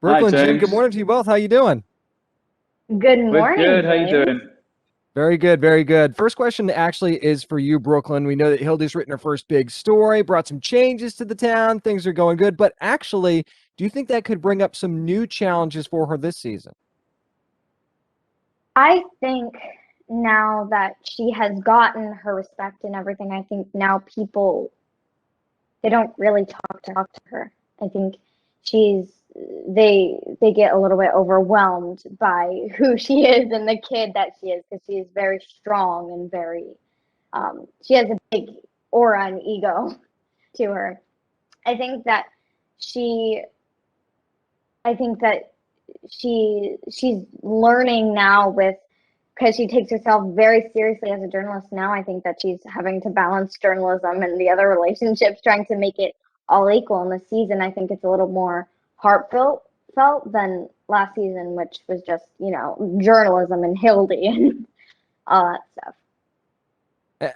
Hi, Brooklyn, Jim, good James. morning to you both. How you doing? Good We're morning, good. How you James. doing? Very good, very good. First question actually is for you, Brooklyn. We know that Hildy's written her first big story, brought some changes to the town. Things are going good, but actually, do you think that could bring up some new challenges for her this season? I think now that she has gotten her respect and everything, I think now people they don't really talk to her. I think she's they get a little bit overwhelmed by who she is and the kid that she is because she is very strong and very she has a big aura and ego to her. I think that she I think that she's learning now with because she takes herself very seriously as a journalist now. I think that she's having to balance journalism and the other relationships, trying to make it all equal in the season. I think it's a little more heartfelt felt than last season, which was just, journalism and Hilde and all that stuff.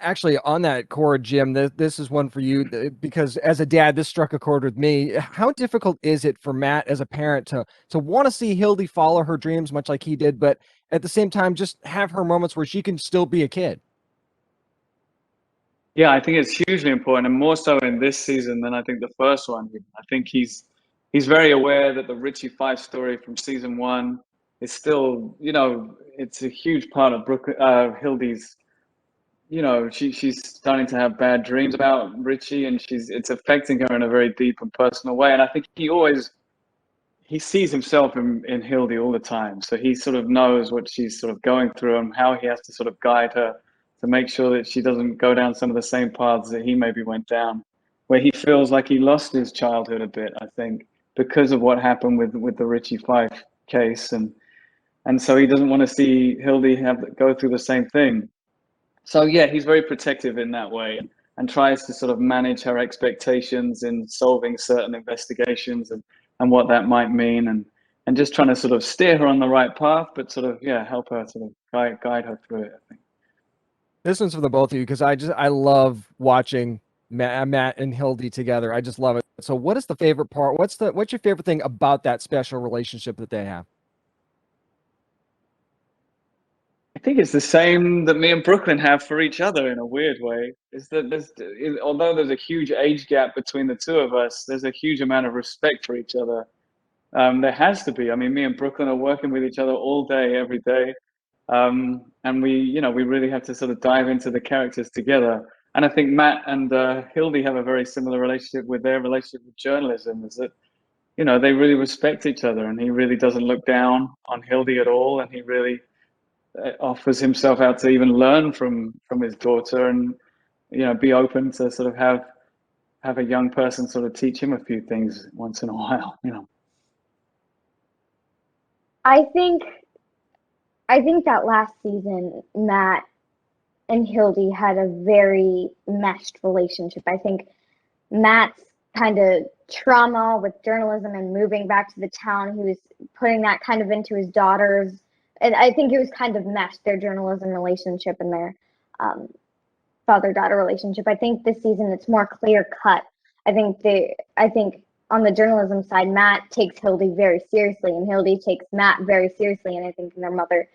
Actually, on that chord, Jim, this is one for you because as a dad, this struck a chord with me. How difficult is it for Matt as a parent to want to see Hildy follow her dreams, much like he did, but at the same time, just have her moments where she can still be a kid? Yeah, I think it's hugely important, and more so in this season than I think the first one. I think he's very aware that the Richie Five story from season one is still, it's a huge part of Hildy's. She's starting to have bad dreams about Richie, and it's affecting her in a very deep and personal way. And I think he sees himself in Hildy all the time. So he sort of knows what she's sort of going through and how he has to sort of guide her to make sure that she doesn't go down some of the same paths that he maybe went down, where he feels like he lost his childhood a bit, I think, because of what happened with the Richie Fife case. And so he doesn't want to see Hildy go through the same thing. So yeah, he's very protective in that way and tries to sort of manage her expectations in solving certain investigations and what that might mean and just trying to sort of steer her on the right path, but sort of yeah, help her sort of guide her through it, I think. This one's for the both of you because I love watching Matt and Hildy together. I just love it. So, what is the favorite part? What's your favorite thing about that special relationship that they have? I think it's the same that me and Brooklyn have for each other in a weird way. Is that although there's a huge age gap between the two of us, there's a huge amount of respect for each other. There has to be. I mean, me and Brooklyn are working with each other all day, every day. And we really have to sort of dive into the characters together. And I think Matt and Hildy have a very similar relationship with their relationship with journalism, is that, they really respect each other and he really doesn't look down on Hildy at all. And he really offers himself out to even learn from his daughter and, be open to sort of have a young person sort of teach him a few things once in a while. I think I think that last season, Matt and Hildy had a very meshed relationship. I think Matt's kind of trauma with journalism and moving back to the town, he was putting that kind of into his daughters. And I think it was kind of meshed, their journalism relationship and their um, father-daughter relationship. I think this season it's more clear cut. I think on the journalism side, Matt takes Hildy very seriously, and Hildy takes Matt very seriously. And I think in their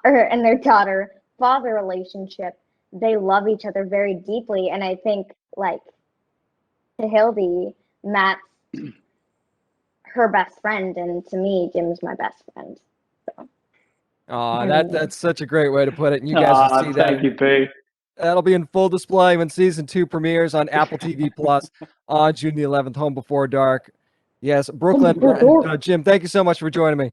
and their daughter father relationship, they love each other very deeply. And I think like to Hildy, Matt's her best friend, and to me, Jim's my best friend. So That's such a great way to put it. And you guys will Ah, see that. thank you, B. That'll be in full display when season 2 premieres on Apple TV Plus on June the 11th, home before dark. Yes, Brooklyn, Jim, thank you so much for joining me.